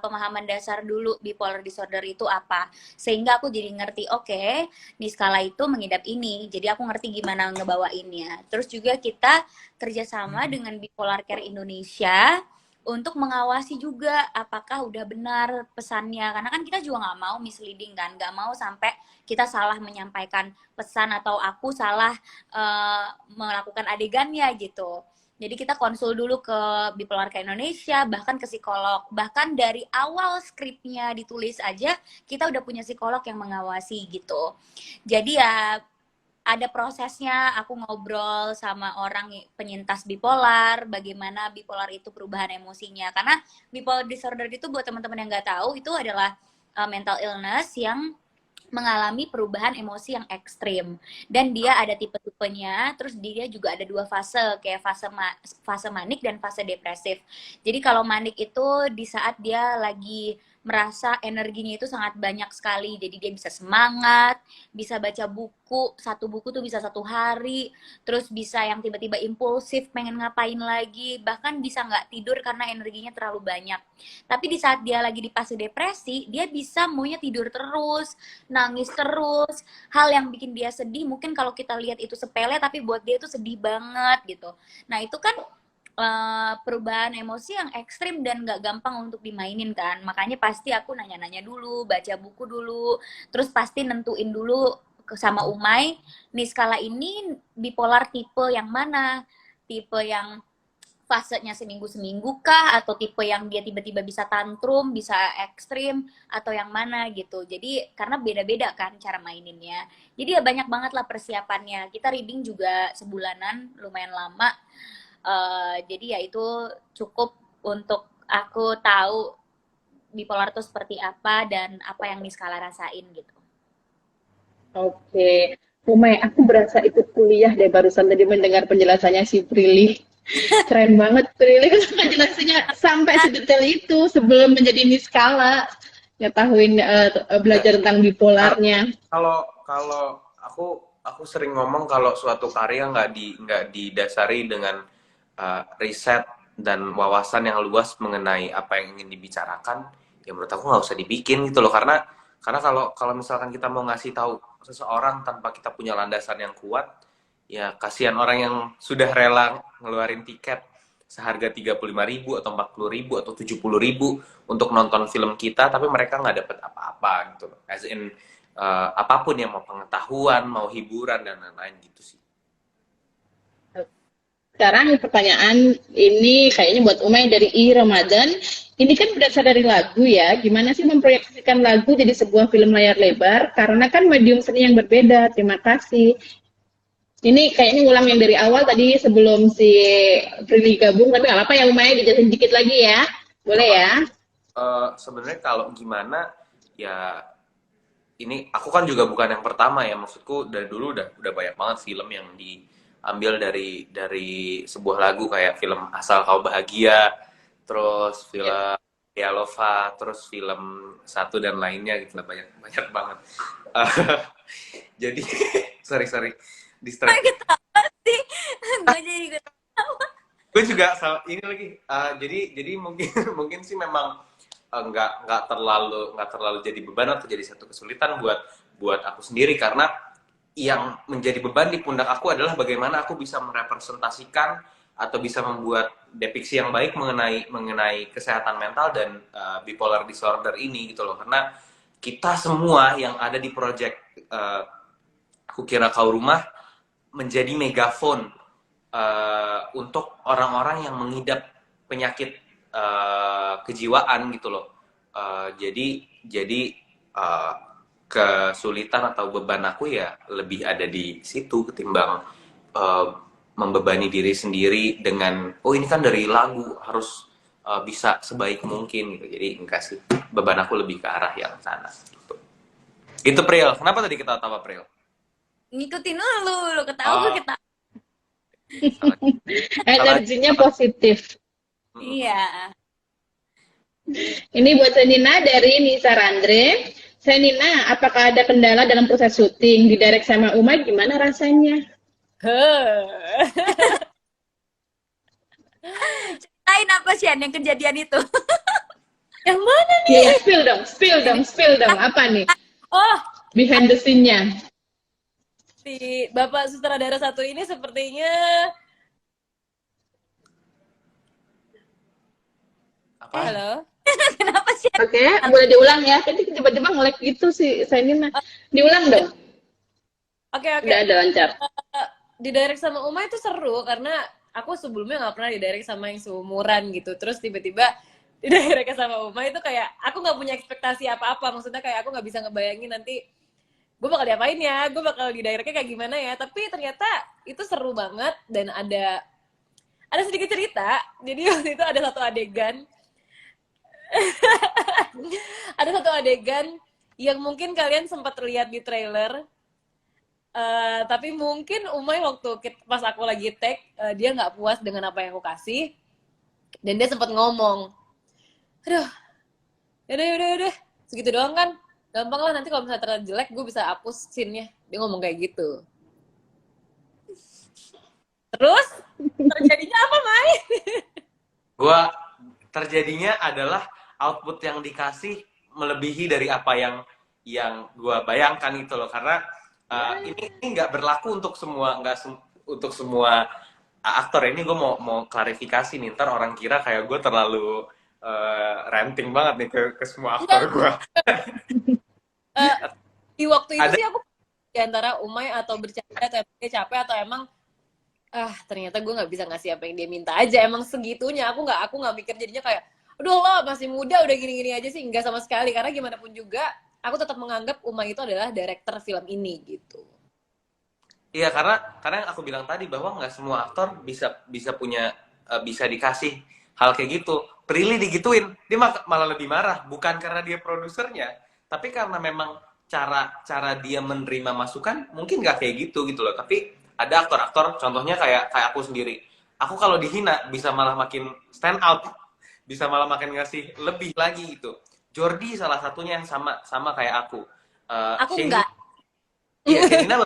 pemahaman dasar dulu bipolar disorder itu apa. Sehingga aku jadi ngerti, oke, Niskala itu mengidap ini. Jadi aku ngerti gimana ngebawainnya. Terus juga kita kerjasama dengan Bipolar Care Indonesia untuk mengawasi juga apakah udah benar pesannya, karena kan kita juga nggak mau misleading kan, nggak mau sampai kita salah menyampaikan pesan atau aku salah melakukan adegannya gitu. Jadi kita konsul dulu ke Bipolar Care Indonesia, bahkan ke psikolog, bahkan dari awal skripnya ditulis aja kita udah punya psikolog yang mengawasi gitu. Jadi ya ada prosesnya, aku ngobrol sama orang penyintas bipolar, bagaimana bipolar itu perubahan emosinya. Karena bipolar disorder itu buat teman-teman yang nggak tahu, itu adalah mental illness yang mengalami perubahan emosi yang ekstrim. Dan dia ada tipe-tipenya, terus dia juga ada dua fase, kayak fase manik dan fase depresif. Jadi kalau manik itu di saat dia lagi merasa energinya itu sangat banyak sekali, jadi dia bisa semangat, bisa baca buku, satu buku tuh bisa 1 hari, terus bisa yang tiba-tiba impulsif, pengen ngapain lagi, bahkan bisa nggak tidur karena energinya terlalu banyak. Tapi di saat dia lagi di fase depresi, dia bisa maunya tidur terus, nangis terus, hal yang bikin dia sedih, mungkin kalau kita lihat itu sepele, tapi buat dia itu sedih banget gitu. Nah itu kan perubahan emosi yang ekstrim dan gak gampang untuk dimainin kan. Makanya pasti aku nanya-nanya dulu, baca buku dulu, terus pasti nentuin dulu sama Umay, Niskala ini bipolar tipe yang mana? Tipe yang fasenya seminggu-seminggu kah? Atau tipe yang dia tiba-tiba bisa tantrum, bisa ekstrim, atau yang mana gitu. Jadi karena beda-beda kan cara maininnya. Jadi ya banyak banget lah persiapannya. Kita reading juga sebulanan, lumayan lama. Jadi ya itu cukup untuk aku tahu bipolar itu seperti apa dan apa yang Niskala rasain gitu. Oke. Umay, aku berasa ikut kuliah deh barusan tadi mendengar penjelasannya si Prilly. Keren banget, Prilly kan jelasinnya sampai sedetail itu sebelum menjadi Niskala. Ngetahuin belajar tentang bipolarnya. Kalau kalau aku sering ngomong kalau suatu karya nggak didasari dengan riset dan wawasan yang luas mengenai apa yang ingin dibicarakan, ya menurut aku nggak usah dibikin gitu loh. Karena kalau kalau misalkan kita mau ngasih tahu seseorang tanpa kita punya landasan yang kuat, ya kasihan orang yang sudah rela ngeluarin tiket seharga 35.000 atau 40.000 atau 70.000 untuk nonton film kita, tapi mereka nggak dapat apa-apa gitu loh. As in apapun yang mau pengetahuan, mau hiburan dan lain-lain gitu sih. Sekarang pertanyaan ini kayaknya buat Umay dari Ramadan. Ini kan berdasar dari lagu ya. Gimana sih memproyeksikan lagu jadi sebuah film layar lebar? Karena kan medium seni yang berbeda. Terima kasih. Ini kayaknya ulang yang dari awal tadi sebelum si Prilly gabung, tapi nggak apa-apa ya Umay, dijelasin dikit lagi ya. Boleh ya? Sebenarnya kalau gimana ya, ini aku kan juga bukan yang pertama ya, maksudku dari dulu udah banyak banget film yang diambil dari sebuah lagu, kayak film Asal Kau Bahagia, terus film Dialova, terus film Satu dan lainnya gitu lah, banyak banget. Jadi sorry distract. Ketawa sih. Gue jadi ketawa. Gue juga ini lagi jadi mungkin mungkin sih memang nggak terlalu jadi beban atau jadi satu kesulitan buat aku sendiri, karena yang menjadi beban di pundak aku adalah bagaimana aku bisa merepresentasikan atau bisa membuat depiksi yang baik mengenai kesehatan mental dan bipolar disorder ini gitu loh. Karena kita semua yang ada di project Kukira Kau Rumah menjadi megafon untuk orang-orang yang mengidap penyakit kejiwaan gitu loh. Jadi kesulitan atau beban aku ya lebih ada di situ ketimbang membebani diri sendiri dengan ini kan dari lagu harus bisa sebaik mungkin gitu. Jadi enggak sih, beban aku lebih ke arah yang sana gitu. Itu Pril. Kenapa tadi kita tawa Pril? Ngikutin lu ketawa gue ketawa. Energinya positif. Iya. Ini buat Senina dari Nisa Randre. Senina, apakah ada kendala dalam proses syuting? Didirect sama Umay gimana rasanya? Ceritain apa sih yang kejadian itu? Yang mana nih? Ya, spill dong. Apa nih? Oh, Behind the scene-nya. si Bapak sutradara satu ini sepertinya Apa? halo. Kenapa sih? Oke, boleh diulang ya. Tadi tiba-tiba nge-lag gitu sih Senina. Diulang dong. Oke. Udah ada lancar. Di direct sama Uma itu seru karena aku sebelumnya nggak pernah di direct sama yang seumuran gitu. Terus tiba-tiba di direct sama Uma itu kayak aku nggak punya ekspektasi apa-apa. Maksudnya kayak aku nggak bisa ngebayangin nanti gue bakal diapain ya, gue bakal di directnya kayak gimana ya. Tapi ternyata itu seru banget dan ada sedikit cerita. Jadi waktu itu ada satu adegan ada satu adegan yang mungkin kalian sempat lihat di trailer, tapi mungkin Umay waktu pas aku lagi tag, dia nggak puas dengan apa yang aku kasih, dan dia sempat ngomong, aduh, yaudah, segitu doang kan, gampang lah, nanti kalau misalnya terlalu jelek, gue bisa hapus scene-nya. Dia ngomong kayak gitu. Terus, terjadinya apa, Mai? Terjadinya adalah output yang dikasih melebihi dari apa yang gue bayangkan gitu loh, karena ini nggak berlaku untuk semua untuk semua aktor. Ini gue mau klarifikasi nih, ntar orang kira kayak gue terlalu ranting banget nih ke semua aktor gue. Di waktu itu sih aku di antara Umay atau bercanda atau dia capek atau emang ternyata gue nggak bisa ngasih apa yang dia minta aja, emang segitunya. Aku nggak mikir jadinya kayak aduh lo masih muda udah gini-gini aja sih, enggak sama sekali. Karena gimana pun juga aku tetap menganggap Umay itu adalah director film ini gitu. Iya, karena yang aku bilang tadi bahwa nggak semua aktor bisa punya bisa dikasih hal kayak gitu. Prilly digituin, dia malah lebih marah, bukan karena dia produsernya, tapi karena memang cara dia menerima masukan mungkin nggak kayak gitu loh. Tapi ada aktor-aktor, contohnya kayak aku sendiri, aku kalau dihina bisa malah makin stand out, bisa malah makin ngasih lebih lagi gitu. Jordi salah satunya yang sama kayak aku. Aku Shenina, enggak. iya Shenina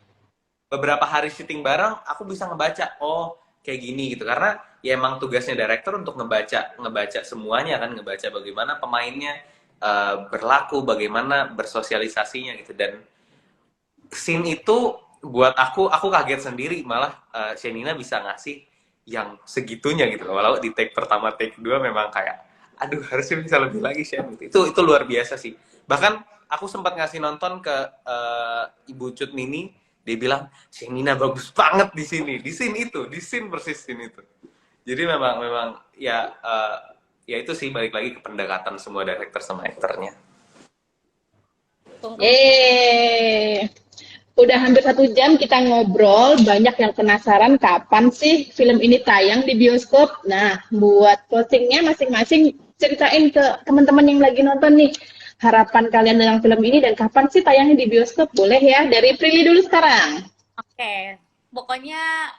beberapa hari syuting bareng, aku bisa ngebaca, oh kayak gini gitu. Karena ya emang tugasnya director untuk ngebaca semuanya kan, ngebaca bagaimana pemainnya berlaku, bagaimana bersosialisasinya gitu. Dan scene itu buat aku kaget sendiri, malah Shenina bisa ngasih yang segitunya gitu. Walau di take pertama, take kedua memang kayak aduh harusnya bisa lebih lagi Shen gitu. Itu luar biasa sih. Bahkan aku sempat ngasih nonton ke Ibu Cut Mini, dia bilang Shenina bagus banget di sini, di scene itu, di scene persis scene itu. Jadi memang ya ya itu sih, balik lagi ke pendekatan semua director sama aktornya. Udah hampir 1 jam kita ngobrol, banyak yang penasaran kapan sih film ini tayang di bioskop. Nah, buat closingnya masing-masing ceritain ke teman-teman yang lagi nonton nih, harapan kalian dengan film ini dan kapan sih tayangnya di bioskop. Boleh ya, dari Prilly dulu sekarang. Oke, pokoknya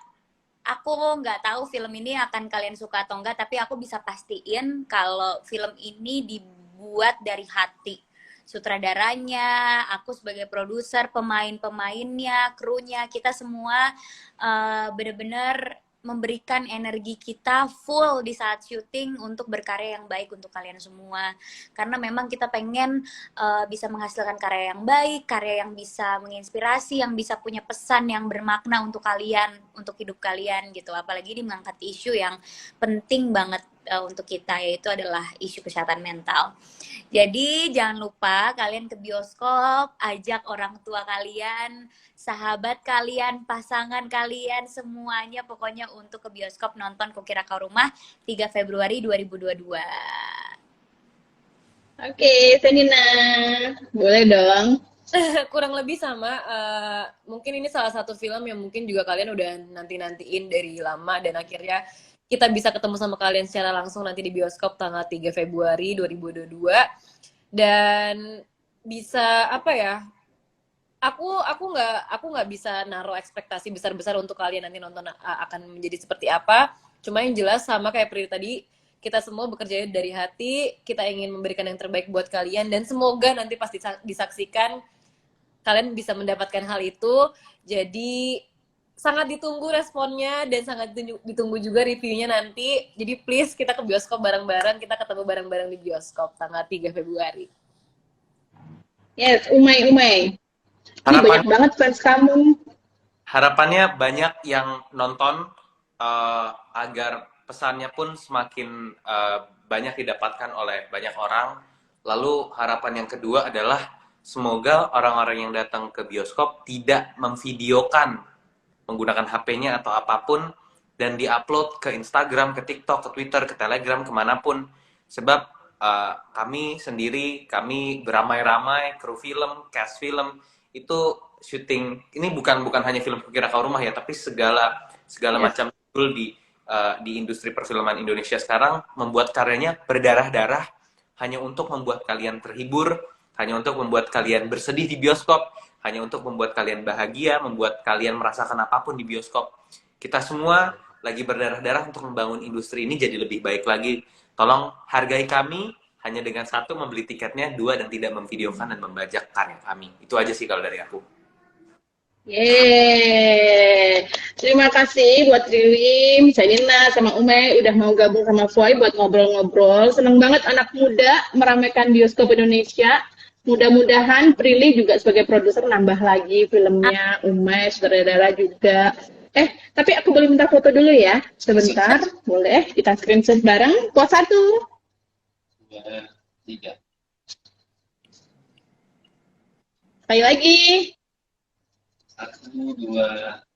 aku nggak tahu film ini akan kalian suka atau enggak, tapi aku bisa pastiin kalau film ini dibuat dari hati. Sutradaranya, aku sebagai produser, pemain-pemainnya, krunya, kita semua benar-benar memberikan energi kita full di saat syuting untuk berkarya yang baik untuk kalian semua. Karena memang kita pengen bisa menghasilkan karya yang baik, karya yang bisa menginspirasi, yang bisa punya pesan yang bermakna untuk kalian, untuk hidup kalian gitu. Apalagi ini mengangkat isu yang penting banget untuk kita, yaitu adalah isu kesehatan mental. Jadi jangan lupa kalian ke bioskop, ajak orang tua kalian, sahabat kalian, pasangan kalian, semuanya pokoknya untuk ke bioskop nonton Kukira Kau Rumah 3 Februari 2022. Oke, Senina, boleh dong. Kurang lebih sama, mungkin ini salah satu film yang mungkin juga kalian udah nanti-nantiin dari lama, dan akhirnya kita bisa ketemu sama kalian secara langsung nanti di bioskop tanggal 3 Februari 2022. Dan bisa apa ya, aku nggak bisa naruh ekspektasi besar-besar untuk kalian nanti nonton akan menjadi seperti apa. Cuma yang jelas sama kayak Pri tadi, kita semua bekerja dari hati, kita ingin memberikan yang terbaik buat kalian, dan semoga nanti pas disaksikan kalian bisa mendapatkan hal itu. Jadi sangat ditunggu responnya dan sangat ditunggu juga reviewnya nanti. Jadi please kita ke bioskop bareng-bareng, kita ketemu bareng-bareng di bioskop tanggal 3 Februari. Yes, Umay. Ini banyak banget fans kamu. Harapannya banyak yang nonton agar pesannya pun semakin banyak didapatkan oleh banyak orang. Lalu harapan yang kedua adalah semoga orang-orang yang datang ke bioskop tidak memvideokan menggunakan HP-nya atau apapun dan diupload ke Instagram, ke TikTok, ke Twitter, ke Telegram, kemanapun. Sebab kami beramai-ramai, kru film, cast film, itu syuting, ini bukan hanya film Kukira Kau Rumah ya, tapi segala macam judul di industri perfilman Indonesia sekarang membuat karyanya berdarah-darah hanya untuk membuat kalian terhibur, hanya untuk membuat kalian bersedih di bioskop, hanya untuk membuat kalian bahagia, membuat kalian merasakan apapun di bioskop. Kita semua lagi berdarah-darah untuk membangun industri ini jadi lebih baik lagi. Tolong hargai kami hanya dengan 1, membeli tiketnya, 2, dan tidak memvideokan dan membajak karya kami. Itu aja sih kalau dari aku. Yeay. Terima kasih buat Rilim, Senina, sama Umay udah mau gabung sama Foy buat ngobrol-ngobrol. Seneng banget anak muda meramaikan bioskop Indonesia. Mudah-mudahan Prilly juga sebagai produser nambah lagi filmnya, Umay, saudara-saudara juga. Tapi aku boleh minta foto dulu ya, sebentar. Boleh, kita screenshot bareng. Pose 1. 2, 3. Sekali lagi. 1, 2.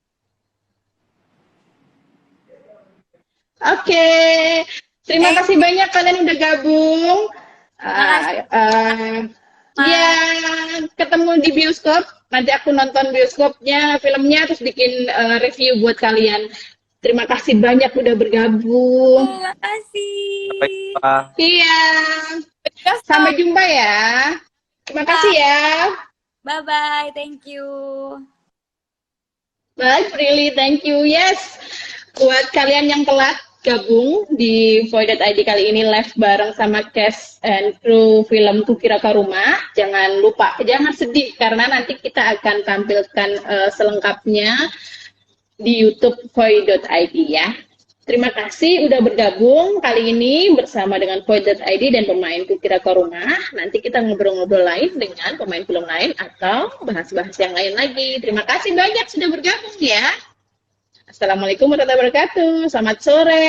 Oke. Terima kasih banyak kalian udah gabung. Ya, ketemu di bioskop. Nanti aku nonton bioskopnya, filmnya, terus bikin review buat kalian. Terima kasih banyak udah bergabung. Terima kasih. Sampai jumpa. Iya. Sampai jumpa ya. Terima kasih ya. Bye-bye, thank you. Bye, Prilly. Thank you. Yes. Buat kalian yang telat gabung di Void.id kali ini live bareng sama cast and crew film Kukira Karuma, jangan lupa, jangan sedih karena nanti kita akan tampilkan selengkapnya di YouTube Void.id ya. Terima kasih udah bergabung kali ini bersama dengan Void.id dan pemain Kukira Karuma. Nanti kita ngobrol-ngobrol lain dengan pemain film lain atau bahas-bahas yang lain lagi. Terima kasih banyak sudah bergabung ya. Assalamualaikum warahmatullahi wabarakatuh. Selamat sore.